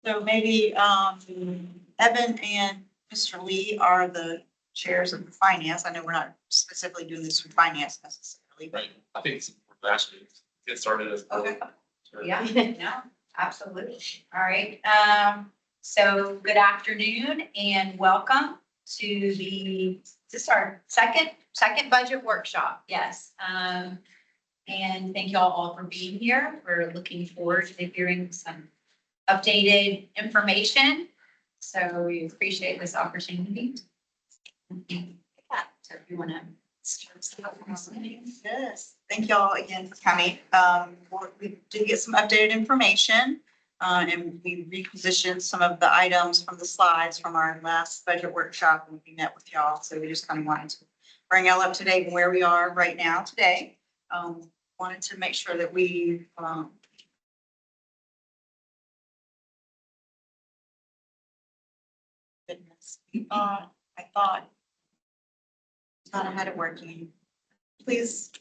So maybe Evan and Mr. Lee are the chairs of the finance. I know we're not specifically doing this for finance necessarily, but. Right, I think it's actually get started as. Okay. Yeah, no, absolutely. All right. So good afternoon and welcome to this is our second budget workshop. Yes. And thank you all for being here. We're looking forward to hearing some updated information. So we appreciate this opportunity. So if you want to start. Yes, thank y'all again for coming. We did get some updated information, and we repositioned some of the items from the slides from our last budget workshop when we met with y'all. So we just kind of wanted to bring y'all up to date on where we are right now today. Wanted to make sure that we, goodness, I thought I had it working. Please.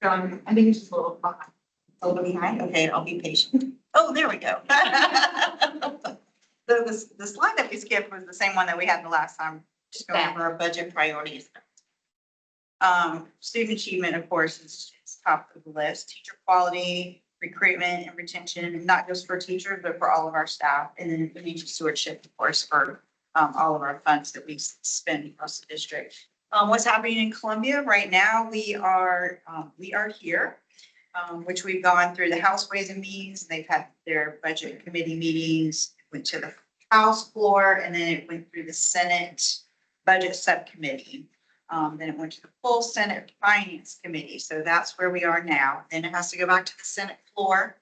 I think it's just a little behind. A little behind? Okay, I'll be patient. Oh, there we go. The slide that we skipped was the same one that we had the last time, just going over our budget priorities. Student achievement, of course, is top of the list. Teacher quality, recruitment and retention, not just for teachers, but for all of our staff. And then financial stewardship, of course, for all of our funds that we spend across the district. What's happening in Columbia right now? We are here, which we've gone through the House Ways and Means. They've had their budget committee meetings, went to the House floor, and then it went through the Senate Budget Subcommittee. Then it went to the full Senate Finance Committee. So that's where we are now. Then it has to go back to the Senate floor.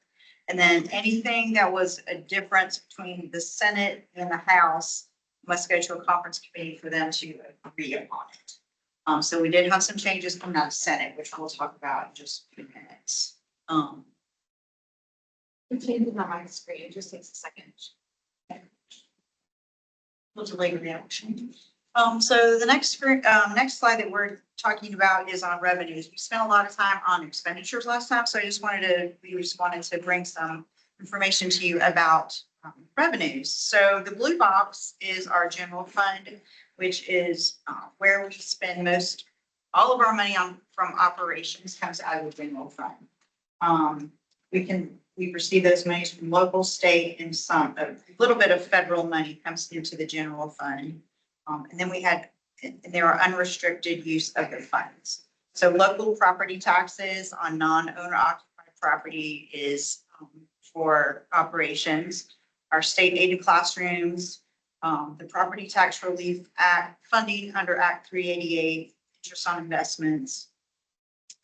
And then anything that was a difference between the Senate and the House must go to a conference committee for them to agree upon it. So we did have some changes coming out of Senate, which we'll talk about in just a few minutes. The changes on my screen, it just takes a second. We'll delay the action. So the next slide that we're talking about is on revenues. We spent a lot of time on expenditures last time, so we just wanted to bring some information to you about revenues. So the blue box is our general fund, which is where we spend all of our money from operations comes out of the general fund. We receive those monies from local, state, and a little bit of federal money comes into the general fund. And then there are unrestricted use of the funds. So local property taxes on non-owner occupied property is for operations. Our state aided classrooms, the Property Tax Relief Act funding under Act 388, interest on investments.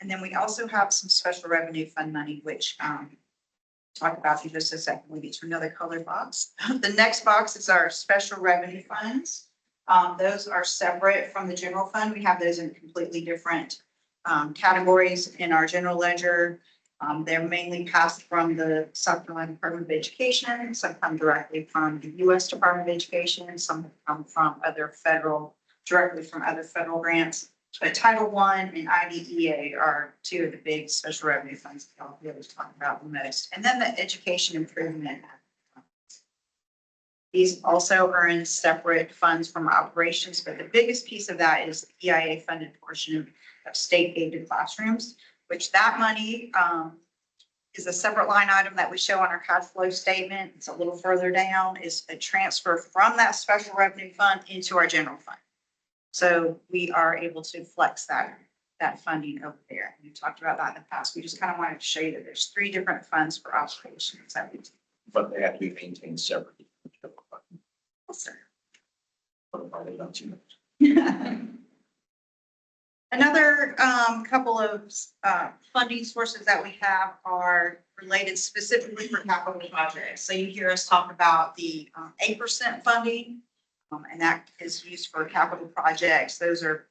And then we also have some special revenue fund money, which talk about in just a second. We get to another colored box. The next box is our special revenue funds. Those are separate from the general fund. We have those in completely different categories in our general ledger. They're mainly passed from the South Carolina Department of Education. Some come directly from the U.S. Department of Education. Some come from directly from other federal grants. But Title I and IDEA are two of the big special revenue funds that I'll be able to talk about the most. And then the education improvement. These also are in separate funds from operations, but the biggest piece of that is the EIA funded portion of state aided classrooms, which that money is a separate line item that we show on our cash flow statement. It's a little further down, is a transfer from that special revenue fund into our general fund. So we are able to flex that funding over there. We talked about that in the past. We just kind of wanted to show you that there's 3 different funds for operations. But they have to be maintained separately. Yes, sir. Probably not too much. Another couple of funding sources that we have are related specifically for capital projects. So you hear us talk about the 8% funding, and that is used for capital projects. They're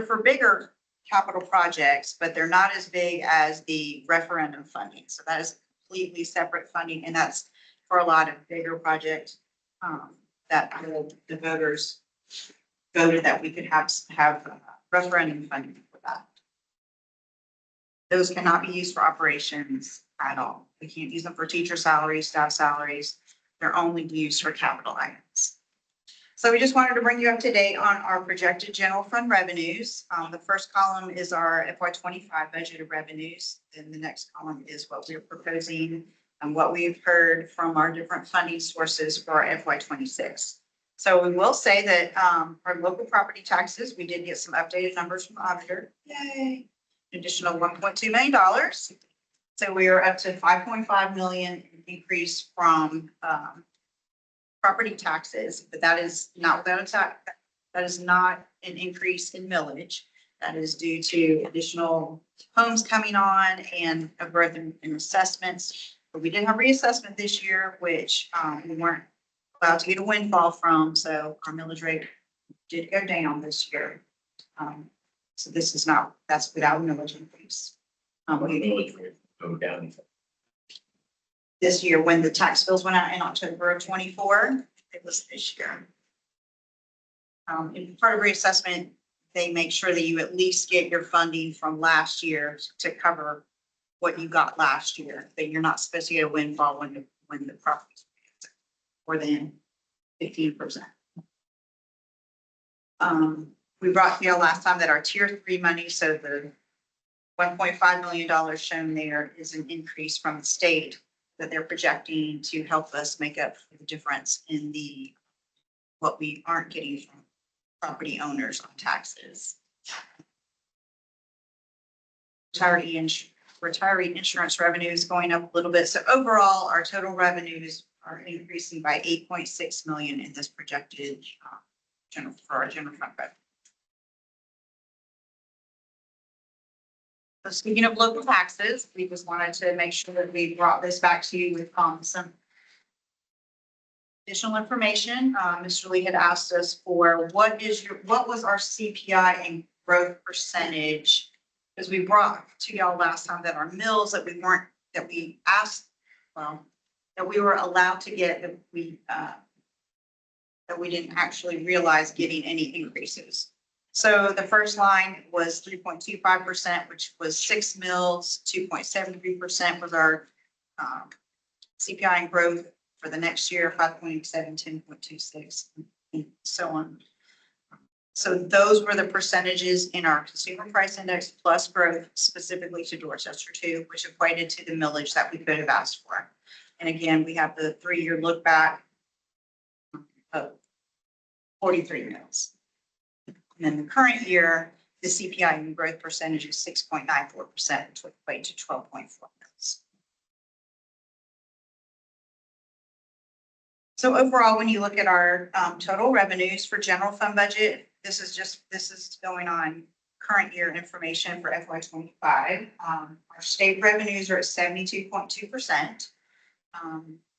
for bigger capital projects, but they're not as big as the referendum funding. So that is completely separate funding, and that's for a lot of bigger projects that the voters voted that we could have referendum funding for that. Those cannot be used for operations at all. We can't use them for teacher salaries, staff salaries. They're only used for capital items. So we just wanted to bring you up to date on our projected general fund revenues. The first column is our FY 25 budgeted revenues. And the next column is what we're proposing and what we've heard from our different funding sources for our FY 26. So we will say that our local property taxes, we did get some updated numbers from the auditor. Yay. Additional $1.2 million. So we are up to 5.5 million increase from property taxes, but that is not without a tax. That is not an increase in millage. That is due to additional homes coming on and a growth in assessments. But we did have reassessment this year, which we weren't allowed to get a windfall from. So our millage rate did go down this year. So this is not, that's without a millage increase. Go down. This year, when the tax bills went out in October of 24, it was this year. In part of reassessment, they make sure that you at least get your funding from last year to cover what you got last year, that you're not supposed to get a windfall when the property is more than 15%. We brought here last time that our tier 3 money, so the $1.5 million shown there is an increase from the state that they're projecting to help us make up for the difference in what we aren't getting from property owners on taxes. Retiree insurance revenue is going up a little bit. So overall, our total revenues are increasing by 8.6 million in this projected for our general fund revenue. So speaking of local taxes, we just wanted to make sure that we brought this back to you with some additional information. Mr. Lee had asked us for what was our CPI and growth percentage? Because we brought to y'all last time that our mills that we were allowed to get, that we didn't actually realize getting any increases. So the first line was 3.25%, which was 6 mills. 2.73% was our CPI and growth for the next year, 5.7, 10.26, and so on. So those were the percentages in our consumer price index plus growth specifically to Dorchester 2, which equated to the millage that we could have asked for. And again, we have the 3-year look back of 43 mills. And in the current year, the CPI and growth percentage is 6.94%, which would equate to 12.4 mills. So overall, when you look at our total revenues for general fund budget, this is going on current year information for FY 25. Our state revenues are at 72.2%.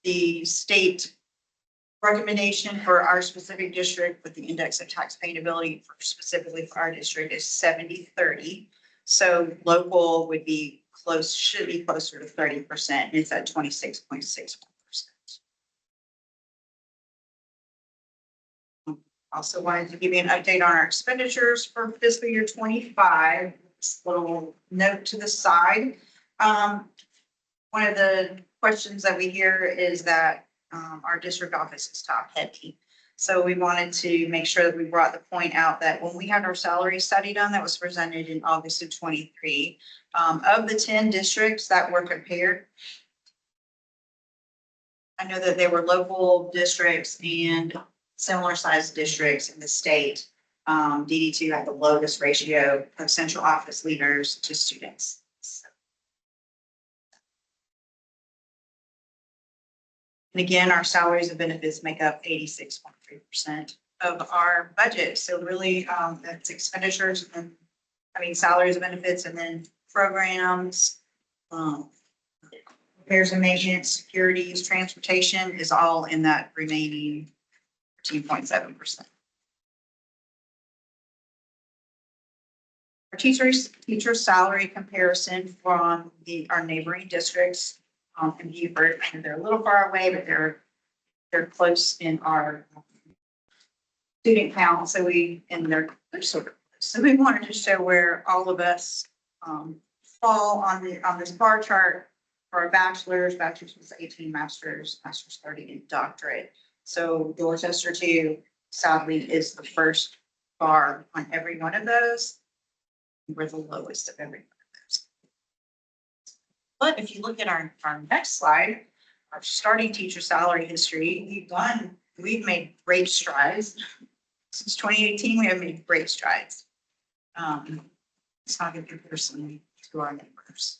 The state recommendation for our specific district with the index of tax payability specifically for our district is 70-30. So local would be should be closer to 30%. And it's at 26.61%. Also wanted to give you an update on our expenditures for fiscal year 25. This little note to the side. One of the questions that we hear is that our district office is top heavy. So we wanted to make sure that we brought the point out that when we had our salary study done that was presented in August of 23, of the 10 districts that were compared, I know that they were local districts and similar sized districts in the state. DD2 had the lowest ratio of central office leaders to students. And again, our salaries and benefits make up 86.3% of our budget. So really, that's expenditures and salaries and benefits, and then programs, repairs and maintenance, securities, transportation is all in that remaining 13.7%. Our teacher salary comparison from our neighboring districts in Beaufort, and they're a little far away, but they're close in our student count. So they're sort of close. So we wanted to show where all of us fall on this bar chart for our bachelor's was 18, master's 30, and doctorate. So Dorchester two sadly is the first bar on every one of those. We're the lowest of every one of those. But if you look at our next slide, our starting teacher salary history, we've made great strides. Since 2018, we have made great strides. It's not a good person to our neighbors.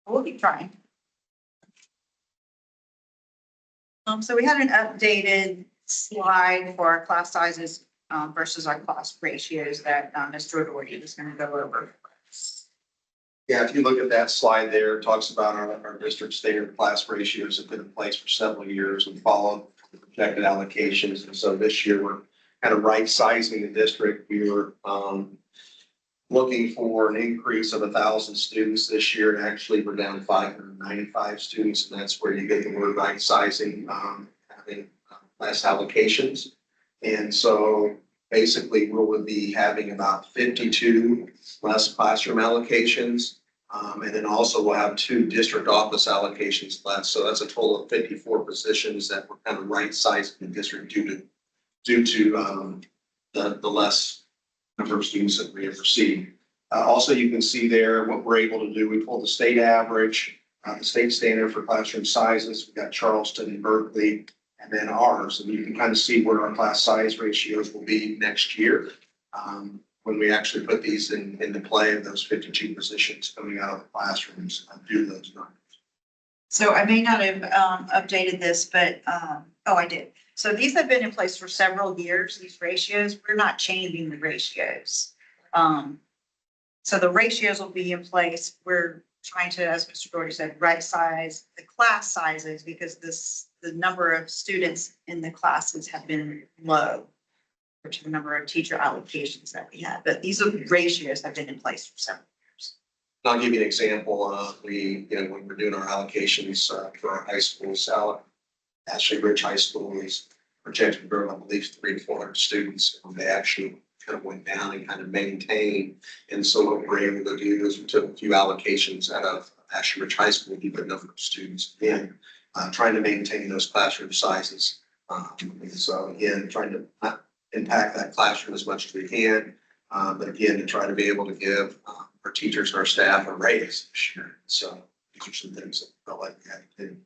We'll keep trying. So we had an updated slide for our class sizes versus our class ratios that Mr. Doherty is going to go over. Yeah, if you look at that slide there, it talks about our district standard class ratios have been in place for several years and followed the projected allocations. And so this year we're kind of right sizing the district. We were looking for an increase of 1,000 students this year, and actually we're down 595 students, and that's where you get the word right sizing, having less allocations. And so basically we will be having about 52 less classroom allocations. And then also we'll have 2 district office allocations less. So that's a total of 54 positions that we're kind of right sizing the district due to the less number of students that we have received. Also, you can see there what we're able to do. We pulled the state average, the state standard for classroom sizes. We've got Charleston and Berkeley, and then ours. And you can kind of see where our class size ratios will be next year when we actually put these into play of those 52 positions coming out of the classrooms due to those numbers. So I may not have updated this, but I did. So these have been in place for several years, these ratios. We're not changing the ratios. So the ratios will be in place. We're trying to, as Mr. Doherty said, right size the class sizes because the number of students in the classes have been low compared to the number of teacher allocations that we had. But these ratios have been in place for several years. I'll give you an example. When we're doing our allocations for our high school salary, Ashley Ridge High School is projected to grow, I believe, 300 to 400 students. And they actually kind of went down and kind of maintained. And so what we're able to do is we took a few allocations out of Ashley Ridge High School, keep a number of students in, trying to maintain those classroom sizes. And so again, trying to not impact that classroom as much as we can. But again, to try to be able to give our teachers and our staff a raise this year. So these are some things that I felt like we had to do.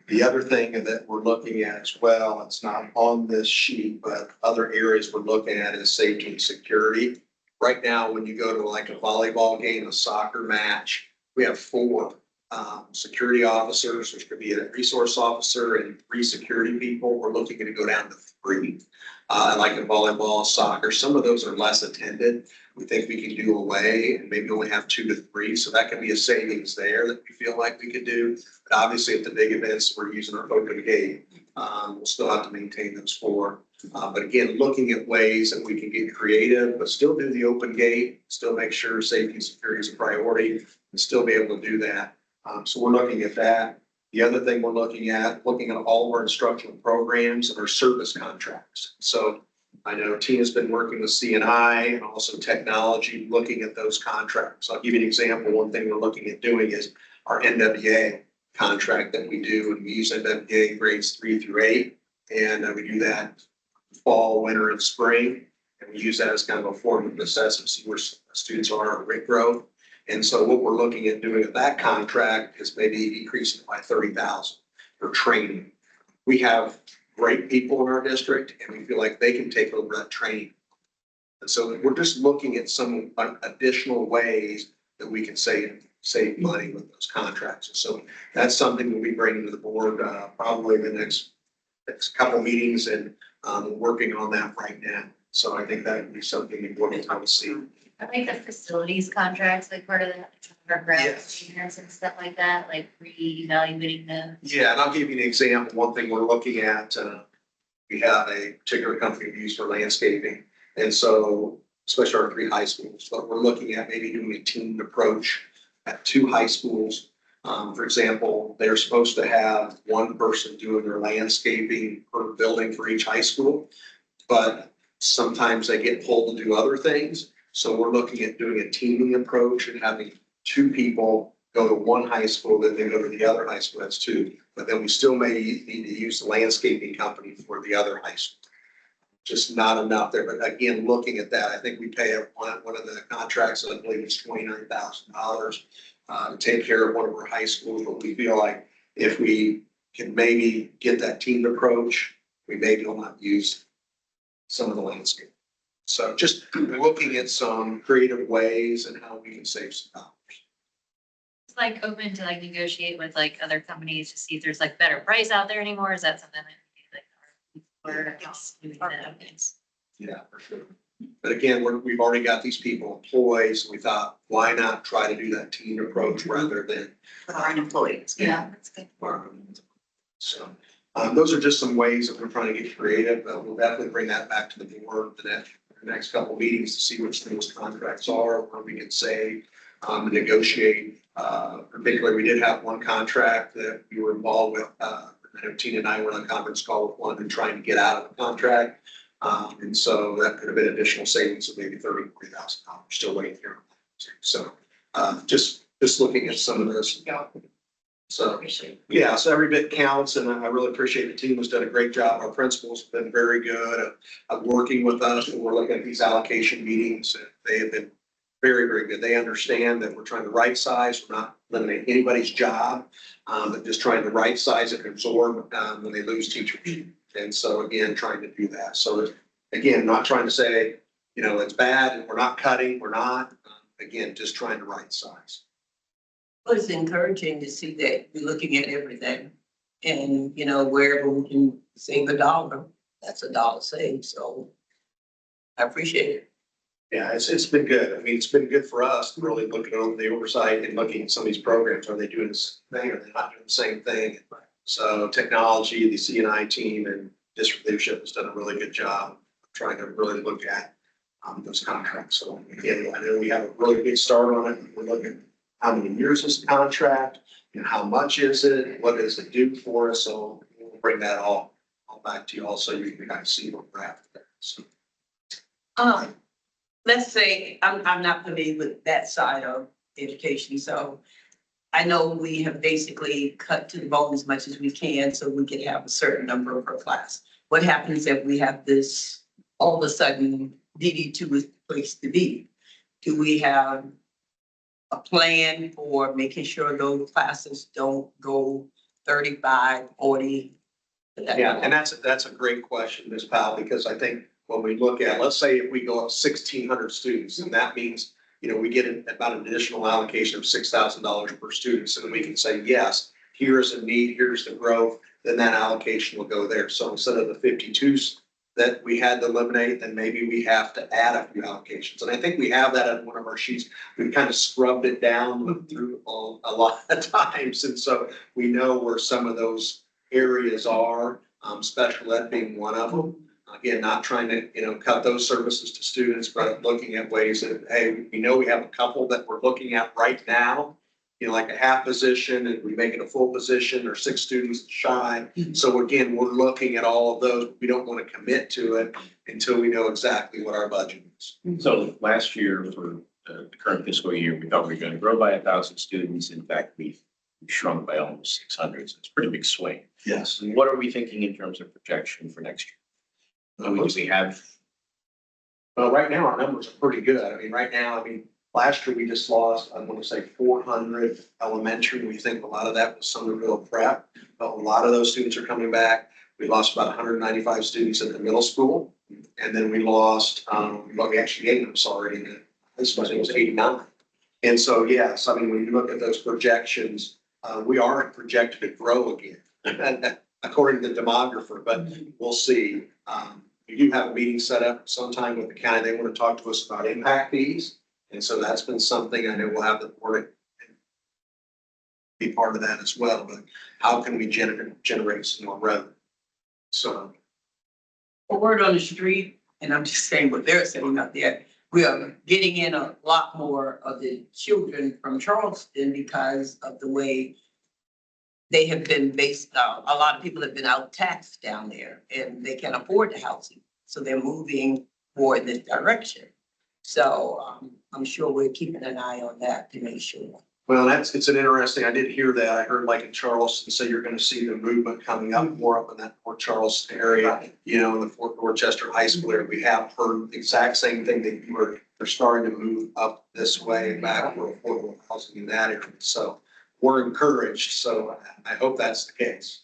The other thing that we're looking at as well, it's not on this sheet, but other areas we're looking at is safety and security. Right now, when you go to like a volleyball game, a soccer match, we have 4 security officers, which could be a resource officer and 3 security people. We're looking to go down to 3. Like in volleyball, soccer, some of those are less attended. We think we can do away and maybe only have 2 to 3. So that could be a savings there that we feel like we could do. But obviously at the big events, we're using our open gate. We'll still have to maintain those 4. But again, looking at ways that we can get creative, but still do the open gate, still make sure safety and security is a priority and still be able to do that. So we're looking at that. The other thing we're looking at all of our instructional programs and our service contracts. So I know Tina's been working with CNI and also technology, looking at those contracts. I'll give you an example. One thing we're looking at doing is our NWA contract that we do, and we use NWA grades 3 through 8. And we do that fall, winter, and spring. And we use that as kind of a form of assessment, see where students are at rate growth. And so what we're looking at doing with that contract is maybe increasing it by 30,000 for training. We have great people in our district and we feel like they can take over that training. And so we're just looking at some additional ways that we can save money with those contracts. And so that's something we'll be bringing to the board probably the next couple meetings, and working on that right now. So I think that would be something important to see. I like the facilities contracts, like part of the ground Yes. maintenance and stuff like that, like re-evaluating them. Yeah, and I'll give you an example. One thing we're looking at, we have a particular company we use for landscaping. And so, especially our 3 high schools, but we're looking at maybe doing a team approach at 2 high schools. For example, they're supposed to have 1 person doing their landscaping per building for each high school, but sometimes they get pulled to do other things. So we're looking at doing a teaming approach and having two people go to one high school, then they go to the other high school, that's two. But then we still may need to use the landscaping company for the other high school. Just not enough there, but again, looking at that, I think we pay one of the contracts, I believe it's $29,000 to take care of one of our high schools, but we feel like if we can maybe get that team approach, we maybe will not use some of the landscape. So just looking at some creative ways and how we can save some dollars. It's like open to like negotiate with like other companies to see if there's like better price out there anymore. Is that something that or else doing that? Yeah, for sure. But again, we've already got these people employed, so we thought, why not try to do that team approach rather than with our own employees. Yeah, that's good. So, those are just some ways that we're trying to get creative. We'll definitely bring that back to the board the next couple of meetings to see which those contracts are, where we can save, negotiate. Particularly, we did have one contract that we were involved with. I know Tina and I were on a conference call with one and trying to get out of the contract. And so that could have been additional savings of maybe $30,000-$40,000, still waiting here. So, just looking at some of this. So, yeah, so every bit counts, and I really appreciate the team has done a great job. Our principals have been very good at working with us when we're looking at these allocation meetings. They have been very, very good. They understand that we're trying to right size. We're not eliminating anybody's job, but just trying to right size and absorb when they lose teachers. And so again, trying to do that. So again, not trying to say, it's bad and we're not cutting, we're not. Again, just trying to right size. Well, it's encouraging to see that you're looking at everything and, wherever we can save $1, that's $1 saved. So I appreciate it. Yeah, it's been good. I mean, it's been good for us, really looking over the oversight and looking at some of these programs. Are they doing this thing? Are they not doing the same thing? So technology, the CNI team and district leadership has done a really good job of trying to really look at those contracts. So again, I know we have a really good start on it. We're looking at how many years is the contract and how much is it? What does it do for us? So we'll bring that all back to you also. You can kind of see what we're after. So. Let's say I'm not familiar with that side of education, so I know we have basically cut to the bone as much as we can so we can have a certain number per class. What happens if we have this, all of a sudden, DD2 is the place to be? Do we have a plan for making sure those classes don't go 35, 40? Yeah, and that's a great question, Ms. Powell, because I think when we look at, let's say if we go up 1,600 students, and that means, we get about an additional allocation of $6,000 per student. So then we can say, yes, here's a need, here's the growth, then that allocation will go there. So instead of the 52s that we had to eliminate, then maybe we have to add a few allocations. And I think we have that on one of our sheets. We've kind of scrubbed it down, looked through a lot of times. And so we know where some of those areas are, special ed being one of them. Again, not trying to, cut those services to students, but looking at ways that, hey, we know we have a couple that we're looking at right now, like a half position and we make it a full position or 6 students shy. So again, we're looking at all of those. We don't want to commit to it until we know exactly what our budget is. So last year for the current fiscal year, we thought we were going to grow by 1,000 students. In fact, we've shrunk by almost 600. So it's a pretty big swing. Yes. What are we thinking in terms of projection for next year? Do we have? Well, right now our numbers are pretty good. I mean, last year we just lost, I want to say 400 elementary. We think a lot of that was Somerville prep, but a lot of those students are coming back. We lost about 195 students at the middle school. And then we lost, we actually gained them already. This was 89. And so, yes, when you look at those projections, we are projected to grow again, according to the demographer, but we'll see. We do have a meeting set up sometime with the county. They want to talk to us about impact fees. And so that's been something I know we'll have the board be part of that as well. But how can we generate some more revenue? So. A word on the street, and I'm just saying what they're saying out there. We are getting in a lot more of the children from Charleston because of the way they have been based, a lot of people have been out taxed down there and they can't afford the housing. So they're moving more in this direction. So, I'm sure we're keeping an eye on that to make sure. Well, it's an interesting, I did hear that. I heard like in Charleston, say you're gonna see the movement coming up more up in that Port Charleston area, you know, in the Fort Dorchester High School area. We have heard the exact same thing that you were, they're starting to move up this way back for affordable housing in that area. So we're encouraged. So I hope that's the case.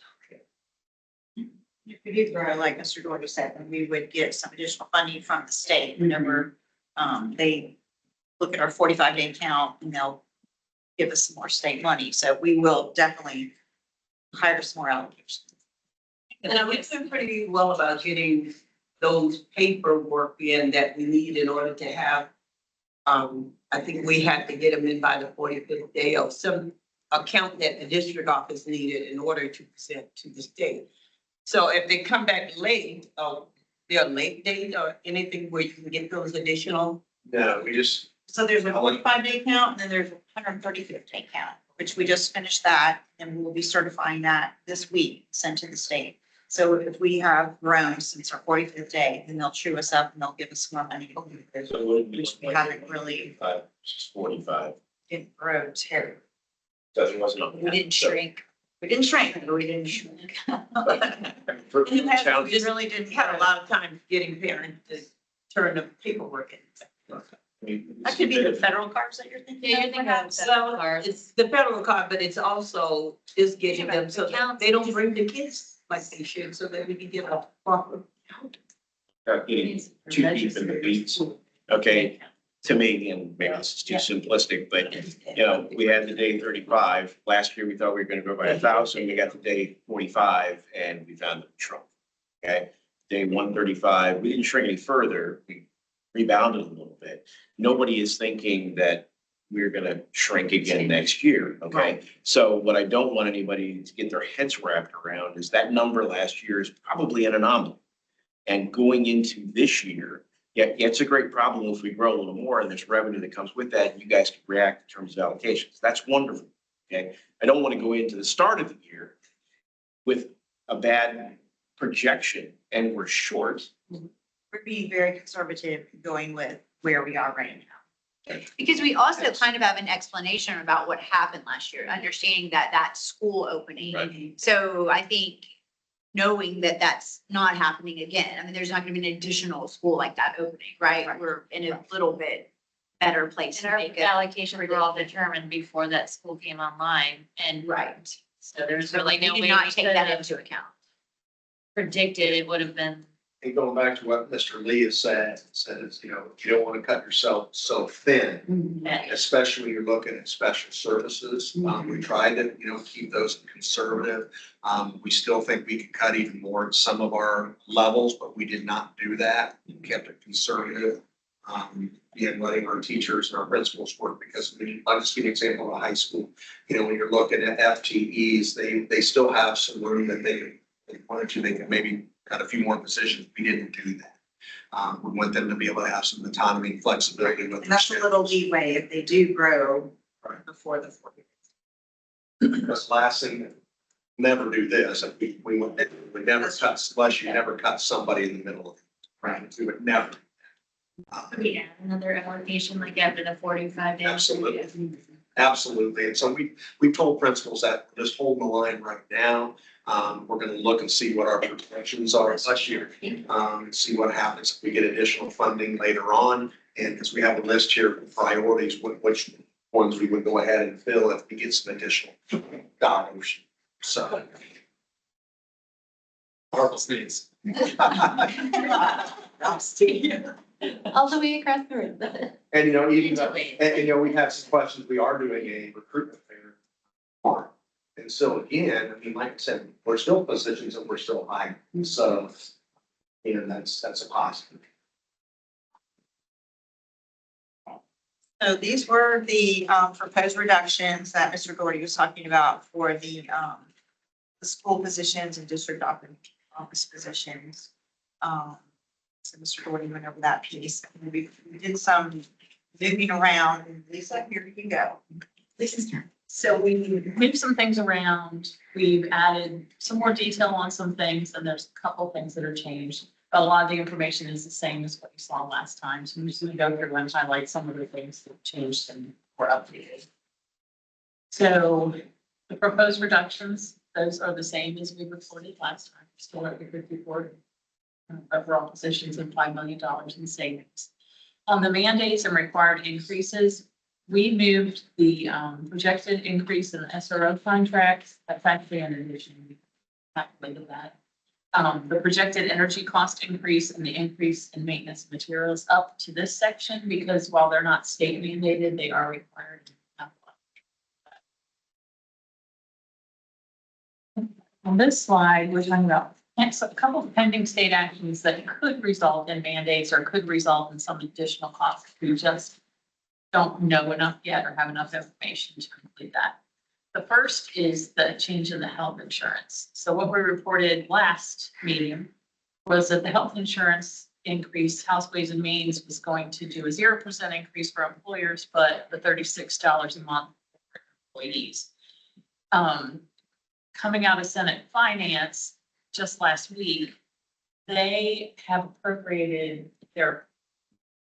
If we did grow, like Mr. Gordon said, then we would get some additional funding from the state whenever, they look at our 45-day count and they'll give us some more state money. So we will definitely hire some more allocations. And we've been pretty well about getting those paperwork in that we need in order to have. I think we had to get them in by the 45th day of some account that the district office needed in order to present to the state. So if they come back late, they're late date or anything where you can get those additional. No, we just, So there's a 45-day count and then there's a 135th-day count, which we just finished that and we'll be certifying that this week, sent to the state. So if we have grown since our 45th day, then they'll chew us up and they'll give us more money. So what did Which we haven't really 45. didn't grow terribly. So it wasn't on. We didn't shrink. We didn't shrink, but we didn't shrink. For In the past, challenge- we just really didn't had a lot of time getting parents to turn the paperwork in. That could be the federal cars that you're thinking Yeah, of. you're thinking of perhaps. federal cards. It's the federal card, but it's also is getting them so that they don't bring the kids like they should, so that we can get a proper. Getting too deep in the weeds. Okay, to me, and maybe this is too simplistic, but you know, we had the day 35. Last year, we thought we were gonna go by 1,000. We got to day 45 and we found it shrunk. Okay, day 135, we didn't shrink any further. We rebounded a little bit. Nobody is thinking that we're gonna shrink again next year, okay? So what I don't want anybody to get their heads wrapped around is that number last year is probably an anomaly. And going into this year, yeah, it's a great problem if we grow a little more and there's revenue that comes with that, you guys can react in terms of allocations. That's wonderful, okay? I don't want to go into the start of the year with a bad projection and we're short. We're being very conservative going with where we are right now. Because we also kind of have an explanation about what happened last year, understanding that school opening. Right. So I think knowing that that's not happening again, I mean, there's not gonna be an additional school like that opening, right? We're in a little bit better place And to our make it. allocations were all determined before that school came online and. Right. So there's So really we no did way not we take could that have into account. predicted it would have been. and going back to what Mr. Lee has said it's, you know, you don't want to cut yourself so thin. Especially when you're looking at special services. We tried to, you know, keep those conservative. We still think we could cut even more at some of our levels, but we did not do that. We kept it conservative. And letting our teachers and our principals work because I'll just give you an example of a high school. You know, when you're looking at FTEs, they still have some room that they wanted to, they could maybe cut a few more positions. We didn't do that. We want them to be able to have some autonomy and flexibility with And their that's a little schedules. leeway if they do grow Right. before the 40. Because last thing, never do this. If we never cut, unless you never cut somebody in the middle of it. Right, we would never. Yeah, another allocation like after the 45 days. Absolutely. Absolutely. And so we told principals that just hold the line right now. We're gonna look and see what our projections are this year. See what happens if we get additional funding later on. And because we have a list here of priorities, which ones we would go ahead and fill if we get some additional dollars. So. Marvel sneeze. All the way across the room. And you know, even, and you know, we have some questions. We are doing a recruitment fair. And so again, I mean, like I said, we're still positions and we're still high. So, you know, that's a positive. So these were the proposed reductions that Mr. Gordy was talking about for the school positions and district office positions. So Mr. Gordy went over that piece. And we did some moving around. And Lisa, here you go. Lisa's turn. So we moved some things around. We've added some more detail on some things, and there's a couple things that are changed. a lot of the information is the same as what you saw last time. So I'm just gonna go through and highlight some of the things that changed and were updated. So the proposed reductions, those are the same as we reported last time. Still at the 54 overall positions and $5 million in savings. On the mandates and required increases, we moved the projected increase in the SRO contracts. That's actually an addition. We calculated that. The projected energy cost increase and the increase in maintenance materials up to this section, because while they're not state mandated, they are required. On this slide, we're talking about a couple of pending state actions that could result in mandates or could result in some additional costs. We just don't know enough yet or have enough information to complete that. The first is the change in the health insurance. So what we reported last meeting was that the health insurance increase, House Ways and Means was going to do a 0% increase for employers, but the $36 a month for employees. Coming out of Senate Finance just last week, they have they're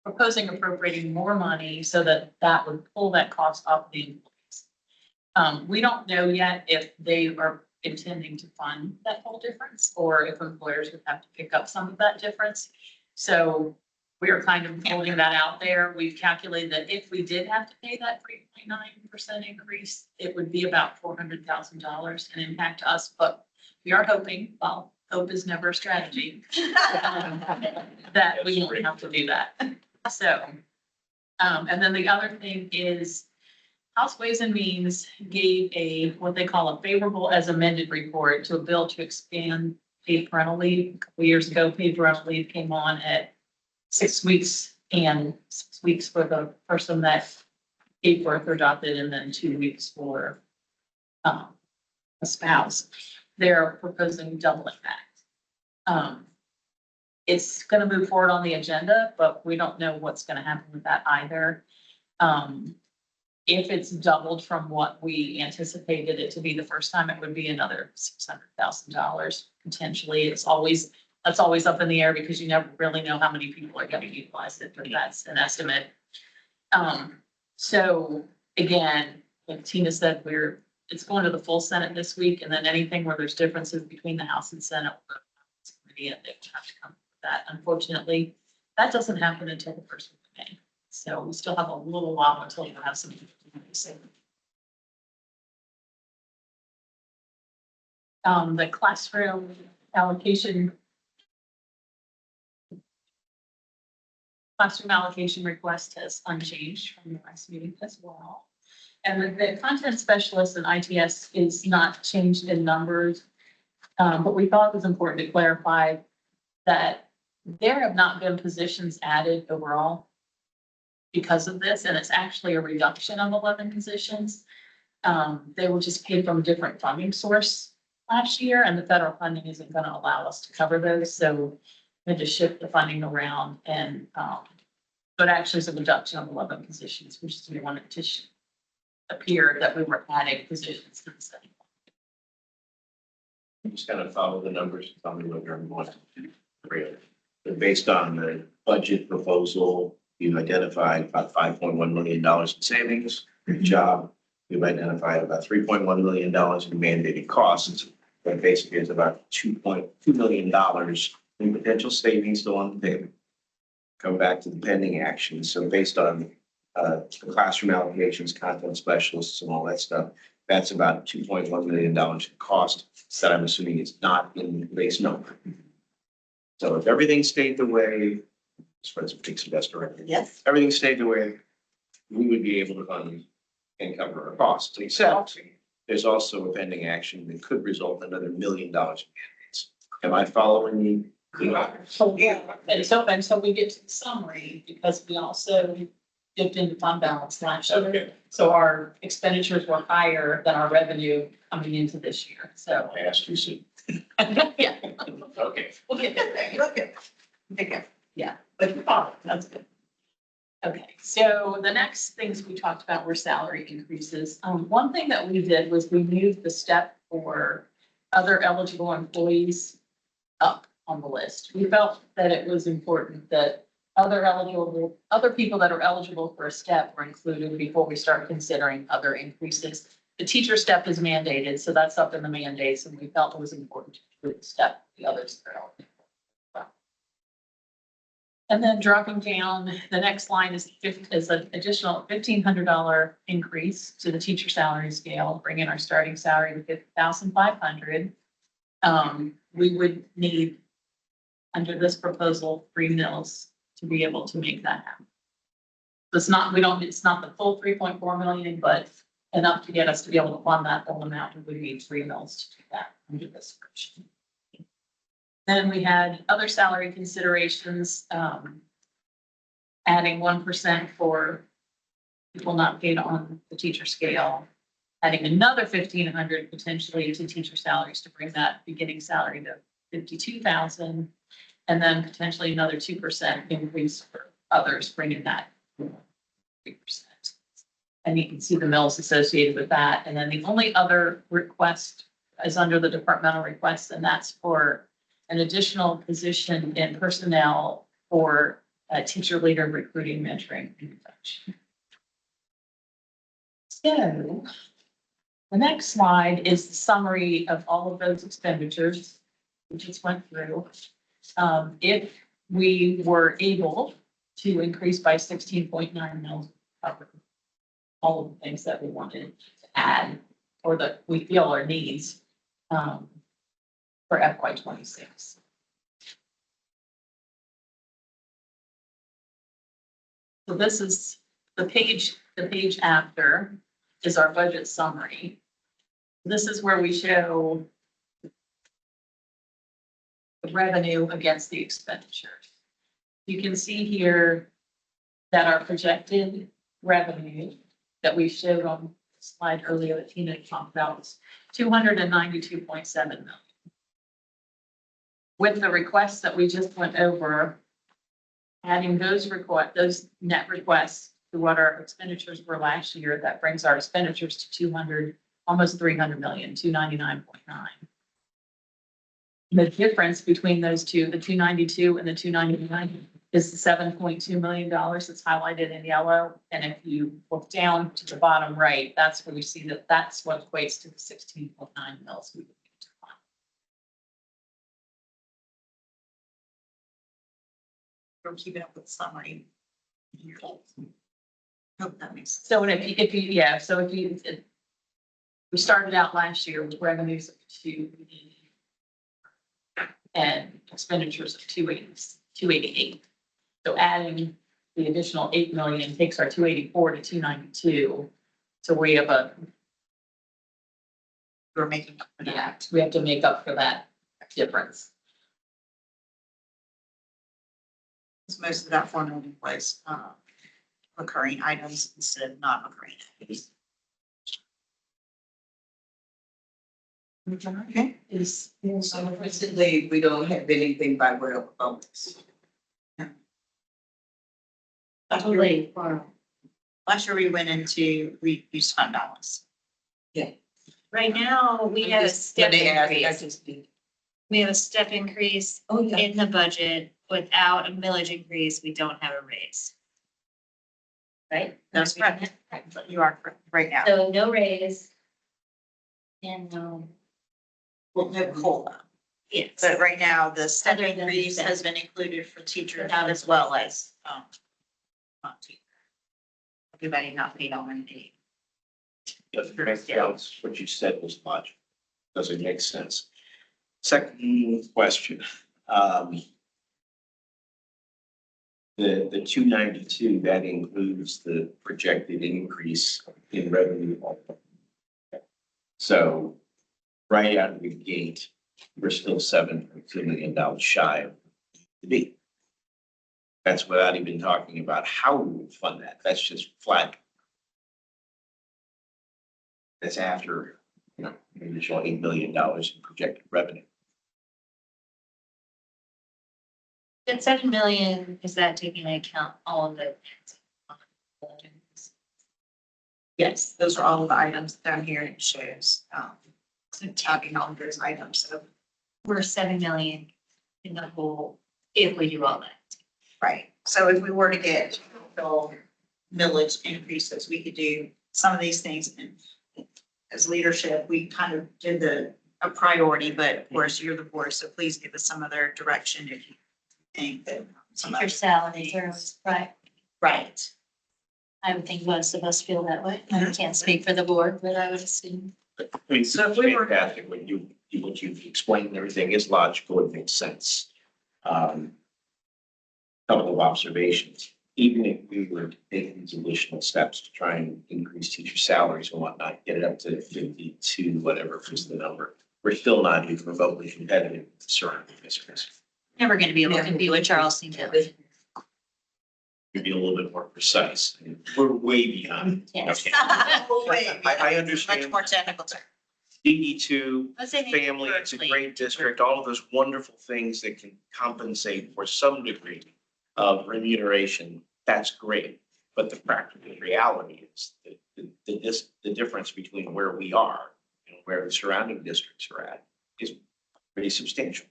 proposing appropriating more money so that that would pull that cost off the employees. We don't know yet if they are intending to fund that whole difference or if employers would have to pick up some of that difference. So we are kind of holding that out there. We've calculated that if we did have to pay that 3.9% increase, it would be about $400,000 in impact to us, but we are hoping, well, hope is never a strategy, that we won't have to do that. So, and then the other thing is House Ways and Means gave what they call a favorable as amended report to a bill to expand paid parental leave. A couple years ago, paid parental leave came on at 6 weeks and 6 weeks for the person that gave birth or adopted, and then 2 weeks for a spouse. They're proposing doubling that. It's going to move forward on the agenda, but we don't know what's going to happen with that either. If it's doubled from what we anticipated it to be the first time, it would be another $600,000 potentially. That's always up in the air because you never really know how many people are going to utilize it, but that's an estimate. So again, like Tina said, it's going to the full Senate this week, and then anything where there's differences between the House and Senate, they have to come with that. Unfortunately, that doesn't happen until the first week of May. So we still have a little while until you have some. The classroom allocation request has unchanged from the last meeting as well. And the content specialist in ITS is not changed in numbers, but we thought it was important to clarify that there have not been positions added overall because of this, and it's actually a reduction of 11 positions. They were just paid from a different funding source last year, and the federal funding isn't going to allow us to cover those. So we had to shift the funding around, and but actually it's a reduction of 11 positions, which is we wanted to appear that we were adding positions to the study. Just kind of follow the numbers and tell me what everyone wants to do. But based on the budget proposal, you've identified about $5.1 million in savings. Good job. We've identified about $3.1 million in mandated costs. That basically is about $2.2 million in potential savings still on the table. Come back to the pending actions. So based on the classroom allocations, content specialists and all that stuff, that's about $2.1 million in cost that I'm assuming is not in the base number. So if everything stayed the way, as far as fixed investor, Yes. everything stayed the way, we would be able to fund and cover our costs. Except there's also a pending action that could result in another $1 million in mandates. Am I following you? So, yeah, and so we get to the summary because we also dipped into fund balance last year. Okay. So our expenditures were higher than our revenue coming into this year. So, I asked you soon. yeah, Okay. we'll get there. Look at, okay. Yeah, but you followed, that's good. Okay, so the next things we talked about were salary increases. One thing that we did was we moved the step for other eligible employees up on the list. We felt that it was important that other people that are eligible for a step were included before we start considering other increases. The teacher step is mandated, so that's up in the mandates, and we felt it was important to include the step, the others are eligible. And then dropping down, the next line is an additional $1,500 increase to the teacher salary scale, bringing our starting salary to $50,500. We would need, under this proposal, 3 mills to be able to make that happen. So it's not the full 3.4 million, but enough to get us to be able to fund that whole amount. We would need 3 mills to do that under this version. Then we had other salary considerations, adding 1% for people not paid on the teacher scale, adding another 1,500 potentially to teacher salaries to bring that beginning salary to 52,000, and then potentially another 2% increase for others, bringing that to 3%. And you can see the mills associated with that. And then the only other request is under the departmental request, and that's for an additional position in personnel for teacher leader recruiting, mentoring, and coaching. So the next slide is the summary of all of those expenditures we just went through. If we were able to increase by 16.9 mils, cover all of the things that we wanted to add or that we feel are needs for FY26. So this is the page after is our budget summary. This is where we show the revenue against the expenditures. You can see here that our projected revenue that we showed on the slide earlier that Tina talked about was 292.7 million. With the requests that we just went over, adding those net requests to what our expenditures were last year, that brings our expenditures to almost 300 million, 299.9. The difference between those two, the 292 and the 299, is the $7.2 million that's highlighted in yellow. And if you look down to the bottom right, that's where you see that that's what equates to the 16.9 mils we would need to fund. We're keeping up with the summary. Hope that makes sense. So we started out last year with revenues of 280 and expenditures of 288. So adding the additional 8 million takes our 284 to 292. So we have We're making up for that. we have to make up for that difference. Most of that formula was recurring items instead of non-recurring items. Okay. So recently, we don't have anything by way of bonus. Last year we went into, we used fund balance. Right now, we have a step When they ask, I increase. just need. We have a step increase Oh, yeah. in the budget. Without a millage increase, we don't have a raise. Right? That's correct. You are correct right now. So no raise. And We'll have COLA. yes. But right now, the step Other than increase step. has been included for teachers Without as well as, not teachers. Everybody not paid on Monday. That's what you said was logical. Doesn't make sense. Second question. The 292, that includes the projected increase in revenue. So right out of the gate, we're still $7.2 million shy of the B. That's without even talking about how we would fund that. That's just flat. That's after, an additional $8 million in projected revenue. That 7 million, is that taking into account all of the? Yes, those are all of the items down here. It shows, tagging all of those items. So We're 7 million in the whole, if we do all that. Right, so if we were to get full millage increases, we could do some of these things. And as leadership, we kind of did a priority, but of course, you're the board, so please give us some other direction if you think that. some Teacher other salaries are, things- right, Right, I would think most of us feel that way. I can't speak for the board, but I would assume. I mean, So so if we were- fantastic, what you've explained and everything is logical, it makes sense. Couple of observations, even if we were to take these additional steps to try and increase teacher salaries and whatnot, get it up to 52, whatever was the number, we're still not even remotely competitive with surrounding districts. Never gonna be able to compete with Charleston County. To be a little bit more precise, I mean, we're way beyond. Yes. Okay. Wait, I much understand. more technical term. DD2, Let's say maybe family, it's a Berkeley. great district, all of those wonderful things that can compensate for some degree of remuneration, that's great. But the practical reality is that the difference between where we are and where the surrounding districts are at is pretty substantial.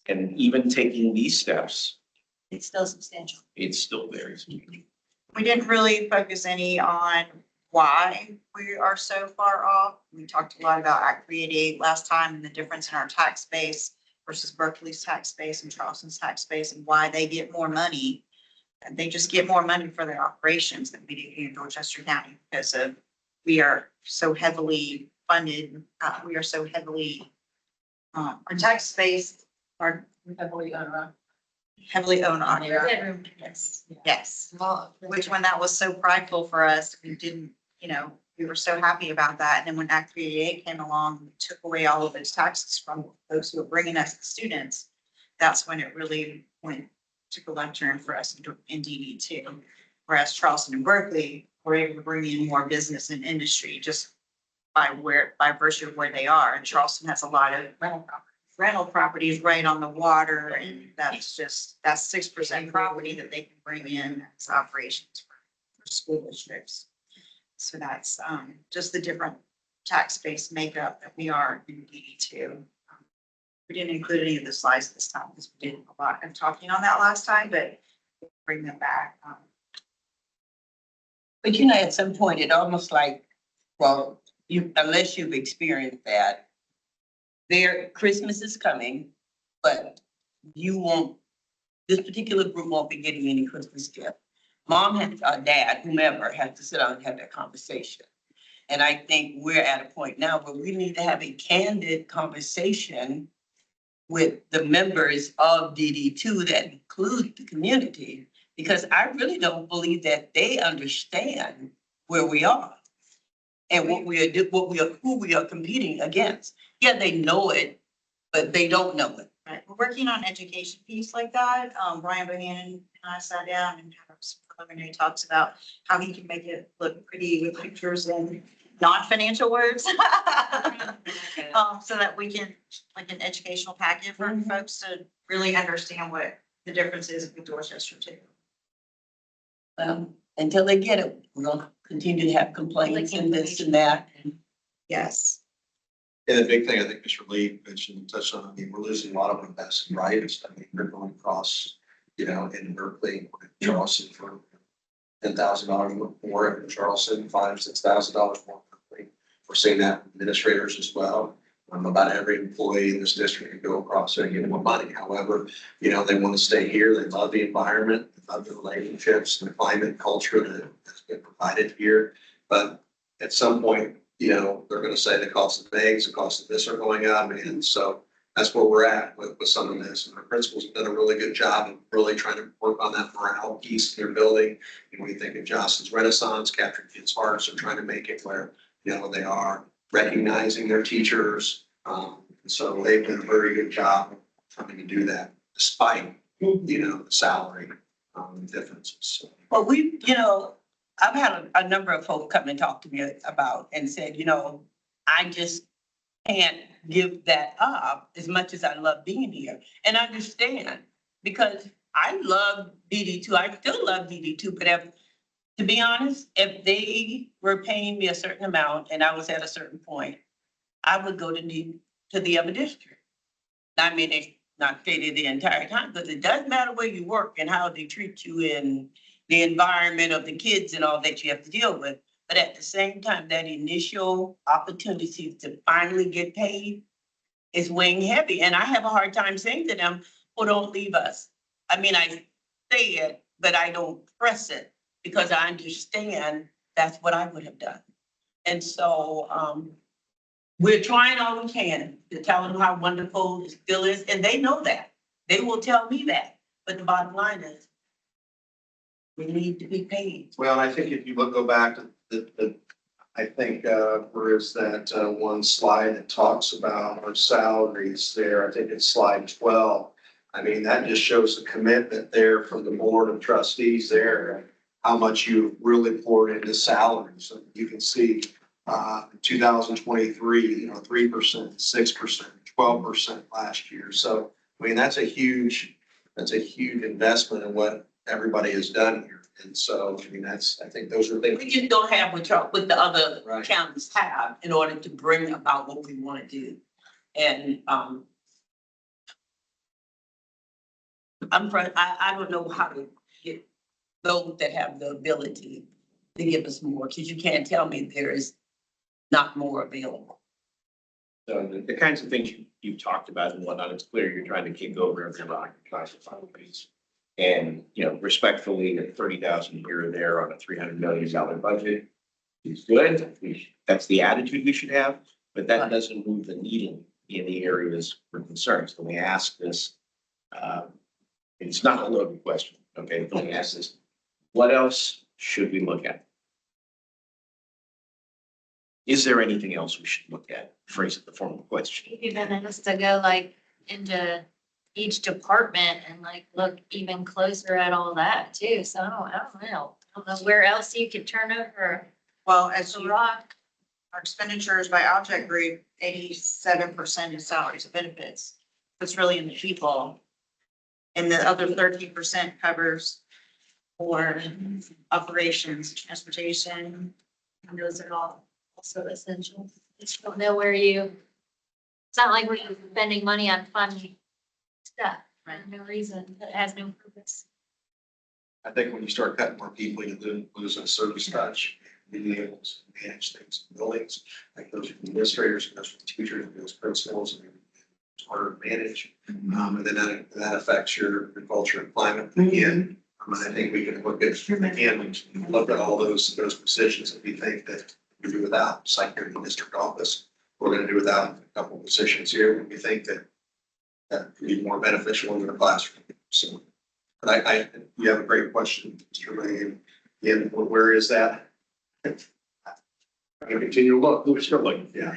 And even taking these steps, It's still substantial. it's still very substantial. We didn't really focus any on why we are so far off. We talked a lot about Act 388 last time and the difference in our tax base versus Berkeley's tax base and Charleston's tax base and why they get more money. And they just get more money for their operations than we do here in Dorchester County because of, we are so heavily funded, we are so heavily, our tax base are Heavily heavily owned on. Bedroom, yes. Yes. Which when that was so prideful for us, we didn't, we were so happy about that. And then when Act 388 came along, and took away all of those taxes from those who were bringing us the students. That's when it really took a left turn for us in DD2. Whereas Charleston and Berkeley were able to bring in more business and industry just by virtue of where they are. And Charleston has a lot of rental properties right on the water, and that's 6% property that they can bring in as operations for school districts. So that's just the different tax base makeup that we are in DD2. We didn't include any of the slides this time because we did a lot of talking on that last time, but we'll bring them back. But at some point, it almost like, well, unless you've experienced that, Christmas is coming, but this particular group won't be getting any Christmas gift. Mom and dad, whomever, has to sit down and have that conversation. And I think we're at a point now where we need to have a candid conversation with the members of DD2 that include the community, because I really don't believe that they understand where we are and who we are competing against. Yeah, they know it, but they don't know it. Right, we're working on education piece like that. Brian Bohannon and I sat down and had some preliminary talks about how he can make it look pretty with pictures and non-financial words. So that we can, like an educational packet for folks to really understand what the difference is with Dorchester too. Until they get it, we're gonna continue to have complaints and this and that. Yes. And the big thing I think Mr. Lee mentioned, and touched on, I mean, we're losing a lot of our best and brightest. I mean, we're going across, in Berkeley, Charleston for $10,000 more, in Charleston, $5,000-6,000 more. We're seeing that with administrators as well. About every employee in this district can go across there and get more money. However, they want to stay here. They love the environment, they love the relationships, the climate, culture that has been provided here. But at some point, they're going to say the cost of eggs, the cost of this are going up. And so that's where we're at with some of this. And our principals have done a really good job of really trying to work on that morale piece in their building. And we think of Jocelyn's Renaissance, capturing kids' hearts, and trying to make it where, they are recognizing their teachers. And so they've done a very good job of trying to do that despite, the salary differences. So, Well, I've had a number of folks come and talk to me about and said, I just can't give that up as much as I love being here. And I understand, because I love DD2. I still love DD2, but to be honest, if they were paying me a certain amount and I was at a certain point, I would go to the other district. I mean, not stay there the entire time, because it doesn't matter where you work and how they treat you in the environment of the kids and all that you have to deal with. But at the same time, that initial opportunity to finally get paid is weighing heavy. And I have a hard time saying to them, well, don't leave us. I mean, I say it, but I don't press it because I understand that's what I would have done. And so, we're trying all we can to tell them how wonderful it still is, and they know that. They will tell me that, but the bottom line is we need to be paid. Well, and I think if you go back to I think, where is that, one slide that talks about our salaries there, I think it's slide 12. I mean, that just shows the commitment there from the board of trustees there, how much you really poured into salaries. So you can see, 2023, 3%, 6%, 12% last year. So, I mean, that's a huge investment in what everybody has done here. And so, I mean, I think those are things. We just don't have what the other Right. counties have in order to bring about what we want to do. And, I don't know how to get those that have the ability to give us more, because you can't tell me there is not more available. So the kinds of things you've talked about and whatnot, it's clear you're trying to kick over every rock, trying to find ways. And, respectfully, at 30,000 here or there on a $300 million budget is good. That's the attitude we should have, but that doesn't move the needle in the areas we're concerned. So we ask this, it's not a loaded question, okay? But we ask this, what else should we look at? Is there anything else we should look at? Phrase it the form of a question. Even us to go like into each department and like look even closer at all that too. So I don't know. I don't know where else you could turn over Well, as a you, rock. our expenditures by object group, 87% is salaries and benefits. It's really in the people. And the other 13% covers for operations, transportation. And those are all also essential. Just don't know where you, it's not like we're spending money on fun stuff for no reason that has no purpose. I think when you start cutting more people, you lose a service touch, being able to manage things in buildings, like those administrators, those teachers, those principals, and it's harder to manage. And then that affects your culture and climate. Again, I think we can look at all those positions that we think that we do without, it's like here in the district office. We're gonna do without a couple of positions here, when we think that could be more beneficial in the classroom. So, but you have a great question, Mr. Lane. Again, where is that? I'm gonna continue to look. We're still looking. Yeah.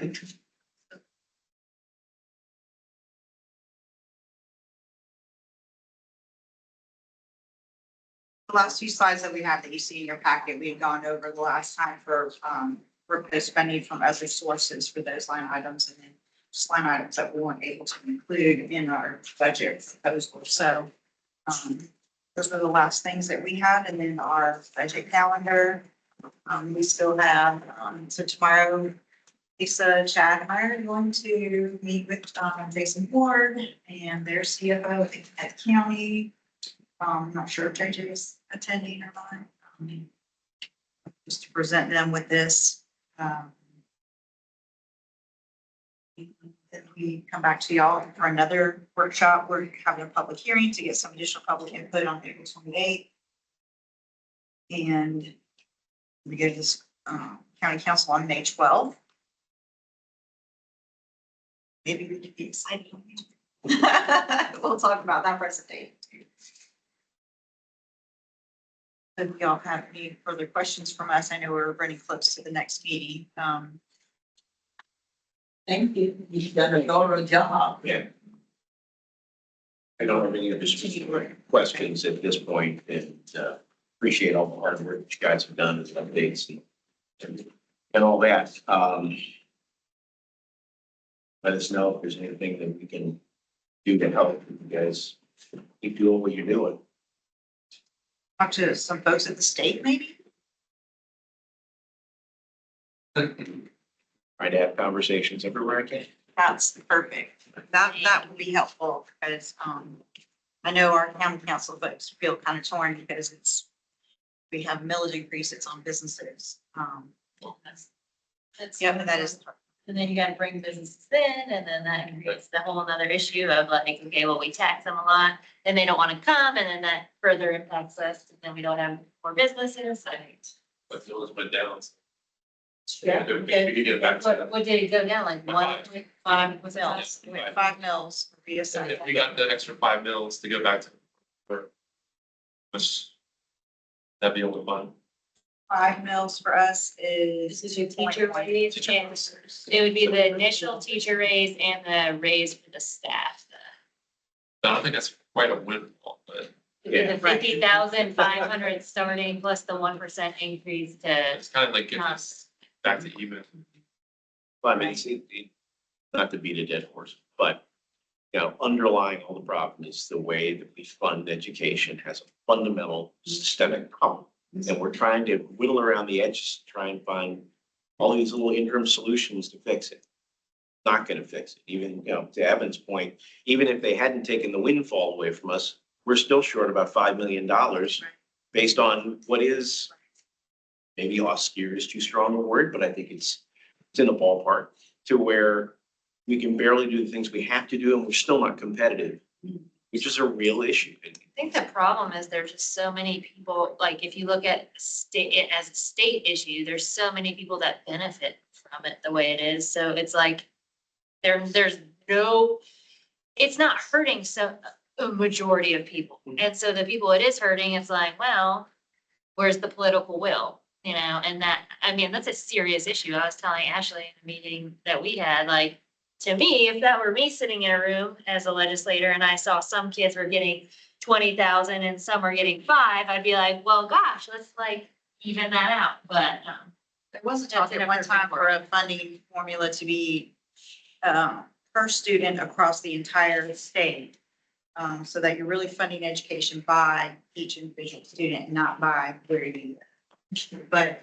The last few slides that we have that you see in your packet, we've gone over the last time for spending from other sources for those line items and then just line items that we weren't able to include in our budget proposal. So those are the last things that we had. And then our budget calendar, we still have, so tomorrow, Lisa, Chad, and I are going to meet with Jason Ward and their CFO at the county. I'm not sure if JJ is attending or not. Just to present them with this. Then we come back to y'all for another workshop. We're having a public hearing to get some additional public input on April 28th. And we go to this county council on May 12th. Maybe we could be excited. We'll talk about that presentation too. If y'all have any further questions from us, I know we're running close to the next meeting. Thank you. You've done a thorough job. Yeah. I don't have any additional questions at this point, and appreciate all the hard work that you guys have done with updates and all that. Let us know if there's anything that we can do to help you guys keep doing what you're doing. Talk to some folks at the state, maybe? Try to have conversations everywhere I can. That's perfect. That would be helpful because, I know our county council folks feel kind of torn because we have millage increases on businesses. That's- Yeah, but that is, And then you gotta bring businesses in, and then that creates the whole another issue of like, okay, well, we tax them a lot, and they don't wanna come, and then that further impacts us, and then we don't have more businesses, so. But the others went down. Yeah, We can get it back to that. What did it go down, like Five. 1.5 was mills, it? we went 5 mills for If BSI. we got the extra 5 mils to go back to. for- which, that'd be over fun. 5 mills for us This is. is your teacher 2.1. raise, and it would be the initial teacher raise and the raise for the staff. I don't think that's quite a windfall, but The 50,500 starting plus the 1% increase to it's kind of like getting us us. back to even. But I mean, not to beat a dead horse, but, you know, underlying all the problem is the way that we fund education has a fundamental systemic problem. And we're trying to whittle around the edges, to try and find all these little interim solutions to fix it. Not gonna fix it, even, you know, to Evan's point, even if they hadn't taken the windfall away from us, we're still short about $5 million based on what is maybe austere is too strong a word, but I think it's in the ballpark to where we can barely do the things we have to do and we're still not competitive, which is a real issue. I think the problem is there's just so many people, like if you look at it as a state issue, there's so many people that benefit from it the way it is. So it's like there's no, it's not hurting a majority of people. And so the people it is hurting, it's like, well, where's the political will? You know, and that, I mean, that's a serious issue. I was telling Ashley in the meeting that we had, like, to me, if that were me sitting in a room as a legislator and I saw some kids were getting 20,000 and some are getting 5, I'd be like, well, gosh, let's like even that out. But, There was a That's talk in a at one perfect time for a funding formula to be per student across the entire state. So that you're really funding education by each individual student, not by where you live. But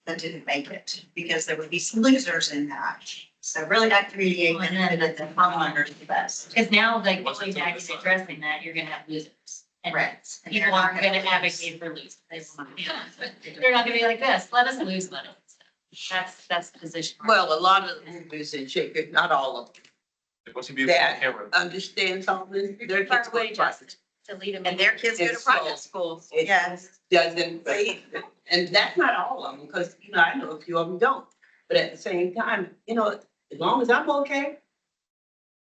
that didn't make it because there would be some losers in that. So really Act 388 benefited the homeowners the best. because now like What's going it to back the and side? addressing that, you're gonna have losers. And Correct. And people they're not aren't gonna lose. advocate for losers. They're not gonna be like this, let us lose money. That's the position. we're in. Well, a lot of the movers in Shaker, not all of them, Once you be on That- camera. understand something, their kids Part go way to just private. to lead them. And their kids go to And so- private schools. It Yes. Doesn't pay, and that's not all of them, because, you know, I know a few of them don't. But at the same time, you know, as long as I'm okay,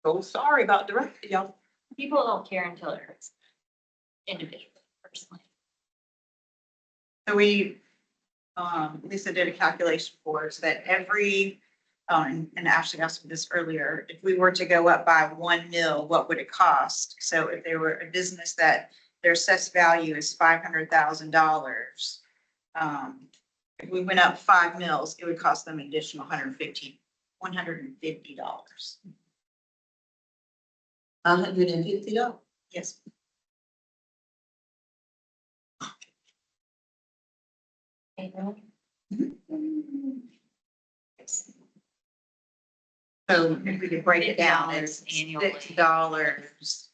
so sorry about the rest of y'all. People don't care until it hurts. Individually, personally. So Lisa did a calculation for us that every, and Ashley asked me this earlier, if we were to go up by 1 mil, what would it cost? So if they were a business that their assessed value is $500,000, if we went up 5 mils, it would cost them an additional $150. $150. Yes. So if we could break it down, it's Annually. $60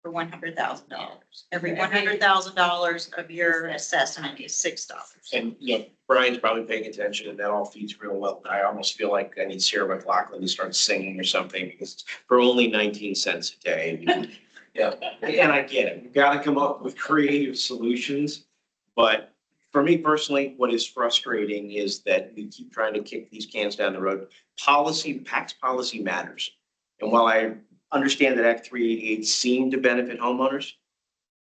for $100,000. Every $100,000 of your assessment is $6. And, you know, Brian's probably paying attention and that all feeds real well. I almost feel like I need Sarah McLaughlin to start singing or something because it's for only 19 cents a day. Yeah, and I get it. We've got to come up with creative solutions. But for me personally, what is frustrating is that we keep trying to kick these cans down the road. Policy, tax policy matters. And while I understand that Act 388 seemed to benefit homeowners,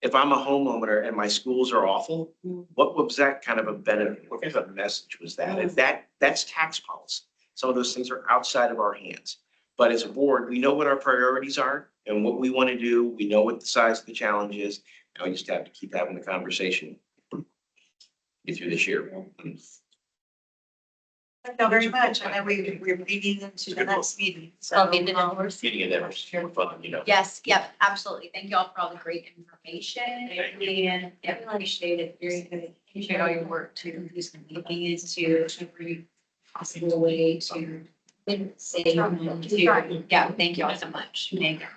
if I'm a homeowner and my schools are awful, what was that kind of a benefit? What kind of message was that? And that's tax policy. Some of those things are outside of our hands. But as a board, we know what our priorities are and what we want to do. We know what the size of the challenge is. And we just have to keep having the conversation. Get through this year. Thank you very much. I know we're leading into the next meeting. So, I'll be the numbers. Getting it there, more fun, you know. Yes, yep, absolutely. Thank you all for all the great information and Appreciate it. Very good. Appreciate all your work too. Looking into every possible way to Say, yeah, thank you all so much, Megan.